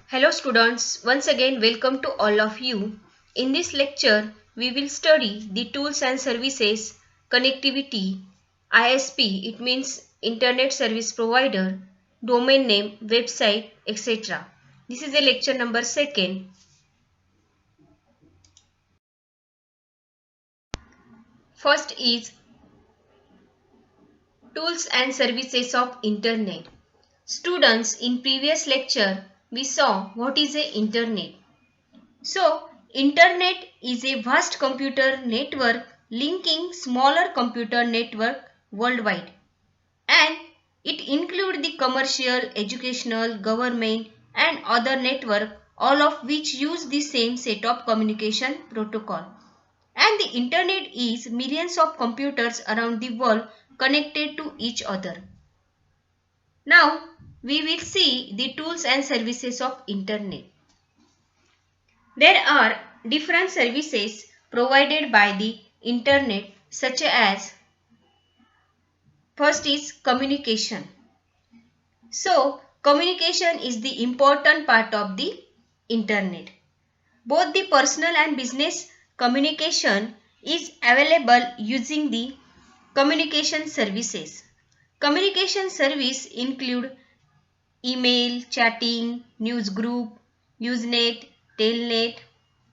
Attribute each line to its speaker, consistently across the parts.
Speaker 1: Hello students, once again welcome to all of you. In this lecture, we will study the tools and services, connectivity, ISP, it means Internet Service Provider, domain name, website, etc. This is the lecture number 2nd. First is tools and services of Internet. Students, in previous lecture, we saw what is a Internet. So, Internet is a vast computer network linking smaller computer network worldwide, and it includes the commercial, educational, government and other network, all of which use the same set of communication protocol. And the Internet is millions of computers around the world connected to each other. Now, we will see the tools and services of Internet. There are different services provided by the Internet, such as first is communication. So, communication is the important part of the Internet. Both the personal and business communication is available using the communication services. Communication service include email, chatting, news group, Usenet, Telnet,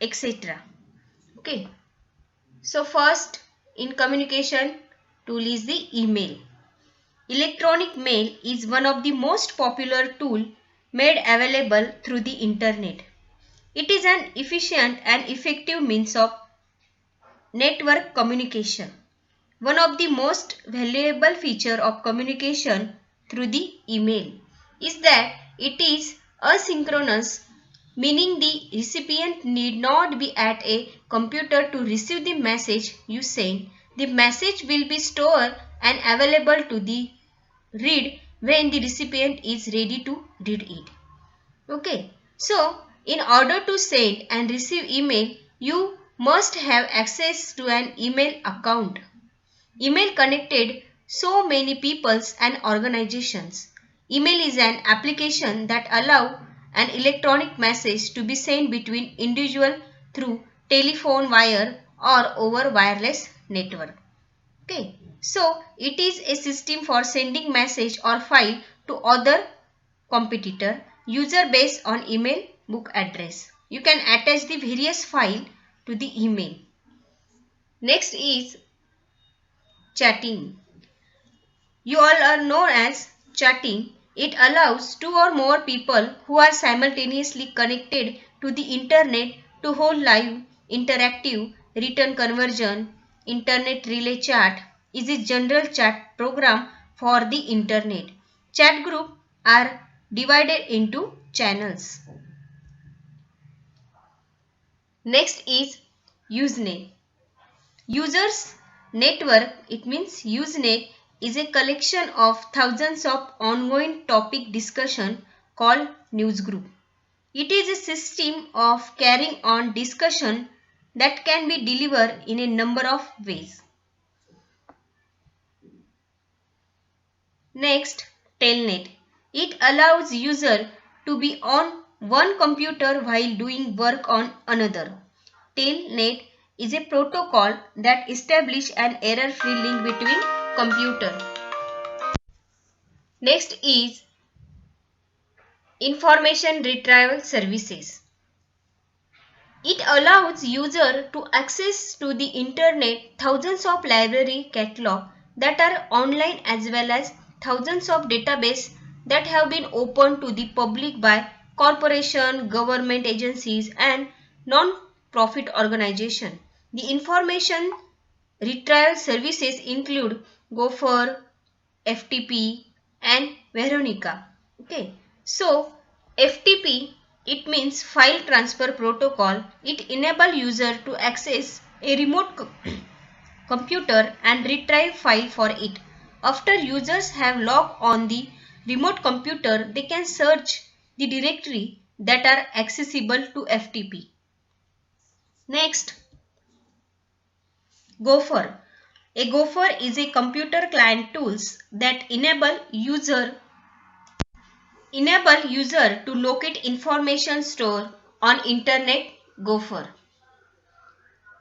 Speaker 1: etc. Okay. So first in communication tool is the email. Electronic mail is one of the most popular tool made available through the internet. It is an efficient and effective means of network communication. One of the most valuable feature of communication through the email is that it is asynchronous, meaning the recipient need not be at a computer to receive the message you send. The message will be stored and available to the read when the recipient is ready to read it. Okay. So, in order to send and receive email, you must have access to an email account. Email connected so many peoples and organizations. Email is an application that allow an electronic message to be sent between individual through telephone wire or over wireless network. Okay. So, it is a system for sending message or file to other competitor user based on email book address. You can attach the various file to the email. Next is chatting. You all are known as chatting. It allows two or more people who are simultaneously connected to the internet to hold live, interactive, written conversion. Internet relay chat is a general chat program for the internet. Chat groups are divided into channels. Next is Usenet. Users network, it means Usenet, is a collection of thousands of ongoing topic discussion called newsgroup. It is a system of carrying on discussion that can be delivered in a number of ways. Next, Telnet. It allows user to be on one computer while doing work on another. Telnet is a protocol that establishes an error-free link between computers. Next is information retrieval services. It allows user to access to the internet thousands of library catalog that are online as well as thousands of databases that have been opened to the public by corporation, government agencies and non-profit organizations. The information retrieval services include Gopher, FTP and Veronica. Okay. So FTP, it means file transfer protocol. It enables user to access a remote computer and retrieve file for it. After users have logged on the remote computer, they can search the directory that are accessible to FTP. Next, Gopher. A Gopher is a computer client tools that enable user Enable user to locate information stored on Internet Gopher.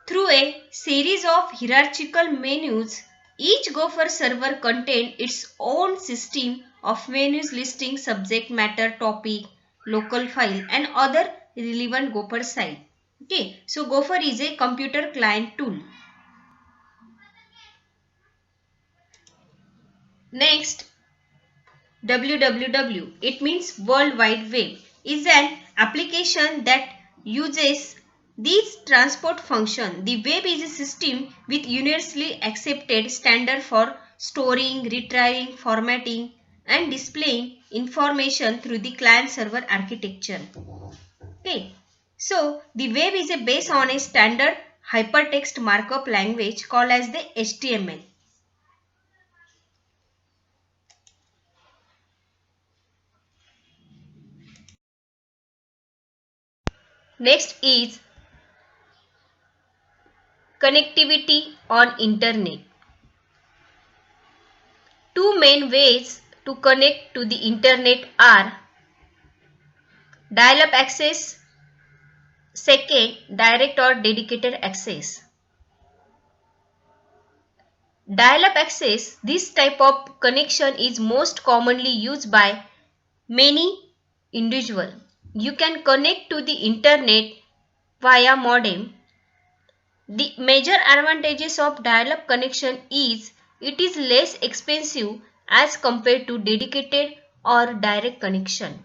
Speaker 1: Through a series of hierarchical menus, each Gopher server contains its own system of menus listing subject matter, topic, local file and other relevant Gopher sites. Okay, so Gopher is a computer client tool. Next, WWW, it means World Wide Web, is an application that uses these transport function. The web is a system with universally accepted standard for storing, retrieving, formatting and displaying information through the client-server architecture. Okay. So, the web is based on a standard hypertext markup language called as the HTML. Next is connectivity on internet. Two main ways to connect to the internet are dial-up access, second direct or dedicated access. Dial-up access, this type of connection is most commonly used by many individuals. You can connect to the internet via modem. The major advantages of dial-up connection is it is less expensive as compared to dedicated or direct connection.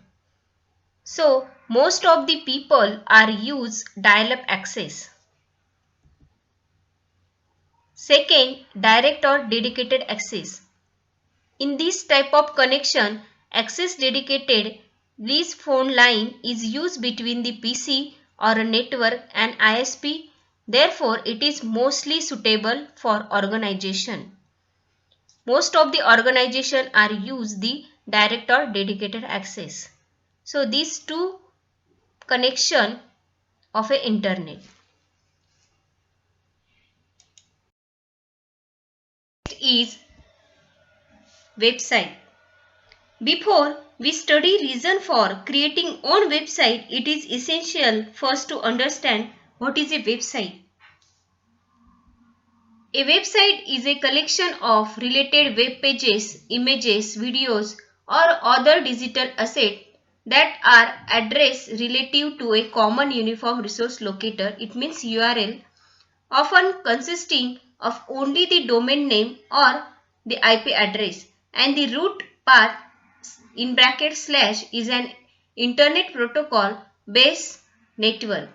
Speaker 1: So, most of the people are use dial-up access. Second, direct or dedicated access. In this type of connection, access dedicated lease phone line is used between the PC or a network and ISP. Therefore, it is mostly suitable for organization. Most of the organization are use the direct or dedicated access. So, these two connection of a internet. Next is website. Before we study reason for creating own website, it is essential first to understand what is a website. A website is a collection of related web pages, images, videos or other digital assets that are addressed relative to a common uniform resource locator. It means URL, often consisting of only the domain name or the IP address and the root path in bracket slash is an internet protocol based network.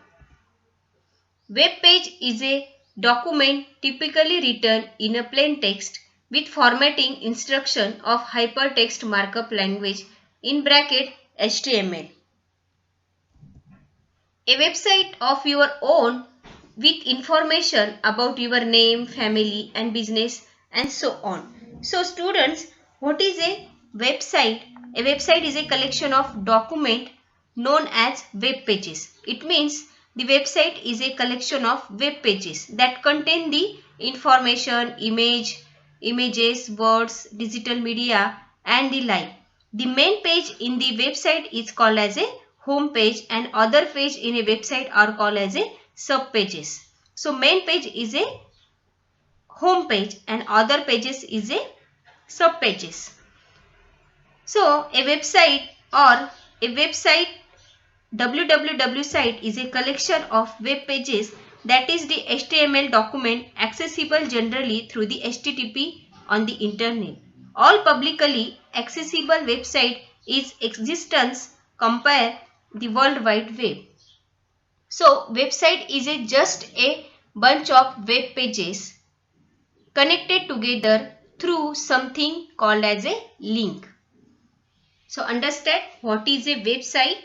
Speaker 1: Web page is a document typically written in a plain text with formatting instruction of hypertext markup language in bracket HTML. A website of your own with information about your name, family and business and so on. So students, what is a website? A website is a collection of document known as web pages. It means the website is a collection of web pages that contain the information, images, words, digital media and the like. The main page in the website is called as a home page and other page in a website are called as a sub pages. So main page is a home page and other pages is a sub pages. So a website or a website www site is a collection of web pages that is the HTML document accessible generally through the HTTP on the internet. All publicly accessible website is existence compare the World Wide Web. So website is just a bunch of web pages connected together through something called as a link. So understand what is a website?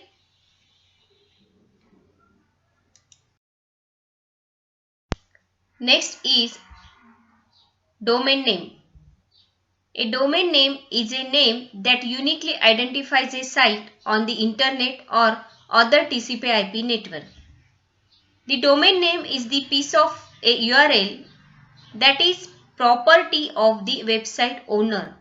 Speaker 1: Next is domain name. A domain name is a name that uniquely identifies a site on the internet or other TCP/IP network. The domain name is the piece of a URL that is property of the website owner.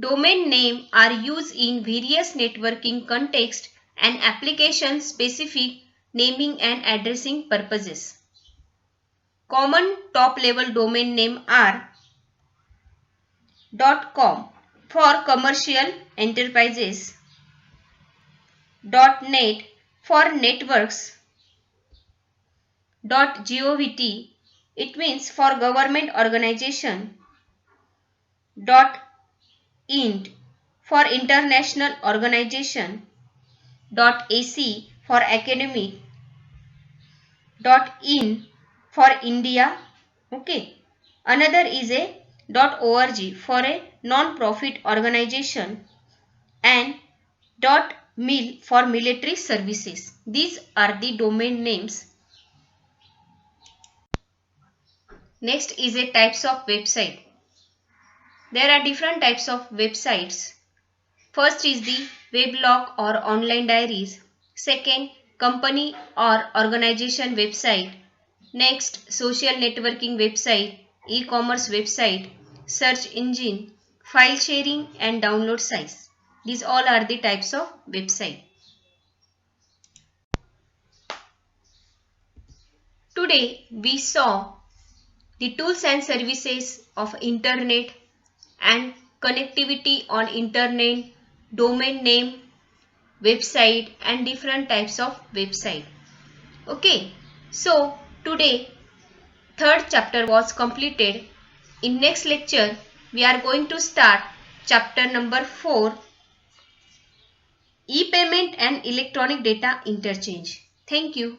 Speaker 1: Domain name are used in various networking contexts and application-specific naming and addressing purposes. Common top-level domain name are .com for commercial enterprises, .net for networks, .govt it means for government organization, .int for international organization, .ac for academic, .in for India. Okay. Another is a .org for a non-profit organization and .mil for military services. These are the domain names. Next is a types of website. There are different types of websites. First is the weblog or online diaries. Second, company or organization website. Next, social networking website, e-commerce website, search engine, file sharing and download sites. These all are the types of website. Today we saw the tools and services of internet and connectivity on internet, domain name, website and different types of website. Okay, so today third chapter was completed. In next lecture we are going to start chapter number 4, e-payment and electronic data interchange. Thank you.